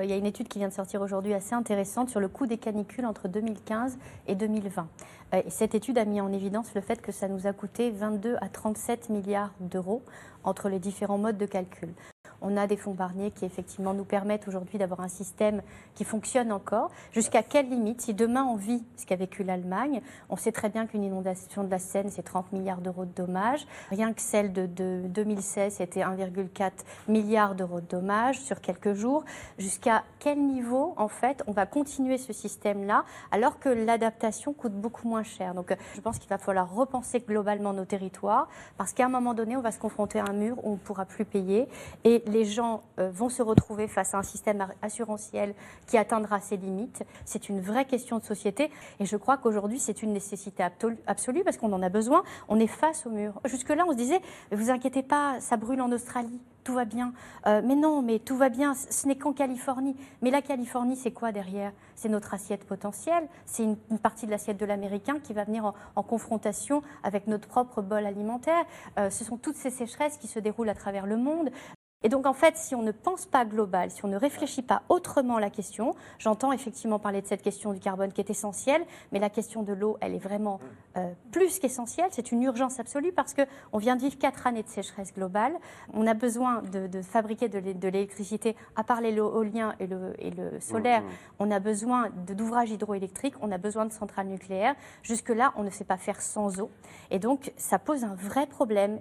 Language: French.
y a une étude qui vient de sortir aujourd'hui assez intéressante sur le coût des canicules entre 2015 et 2020. Et cette étude a mis en évidence le fait que ça nous a coûté 22 à 37 milliards d'euros entre les différents modes de calcul. On a des fonds Barnier qui effectivement nous permettent aujourd'hui d'avoir un système qui fonctionne encore. Jusqu'à quelle limite? Si demain on vit ce qu'a vécu l'Allemagne, on sait très bien qu'une inondation de la Seine, c'est 30 milliards d'euros de dommages. Rien que celle de 2016, c'était 1,4 milliard d'euros de dommages sur quelques jours. Jusqu'à quel niveau, en fait, on va continuer ce système-là alors que l'adaptation coûte beaucoup moins cher? Donc je pense qu'il va falloir repenser globalement nos territoires parce qu'à un moment donné, on va se confronter à un mur où on ne pourra plus payer et les gens vont se retrouver face à un système assurantiel qui atteindra ses limites. C'est une vraie question de société et je crois qu'aujourd'hui, c'est une nécessité absolue parce qu'on en a besoin. On est face au mur. Jusque-là, on se disait, vous inquiétez pas, ça brûle en Australie. Tout va bien. Mais non, mais tout va bien, ce n'est qu'en Californie. Mais la Californie, c'est quoi derrière? C'est notre assiette potentielle, c'est une partie de l'assiette de l'américain qui va venir en confrontation avec notre propre bol alimentaire. Ce sont toutes ces sécheresses qui se déroulent à travers le monde. Et donc, en fait, si on ne pense pas global, si on ne réfléchit pas autrement la question, j'entends effectivement parler de cette question du carbone qui est essentielle, mais la question de l'eau, elle est vraiment plus qu'essentielle. C'est une urgence absolue parce qu'on vient de vivre 4 années de sécheresse globale. On a besoin de fabriquer de l'électricité, à part l'éolien et le solaire. On a besoin d'ouvrages hydroélectriques, on a besoin de centrales nucléaires. Jusque-là, on ne sait pas faire sans eau. Et donc, ça pose un vrai problème.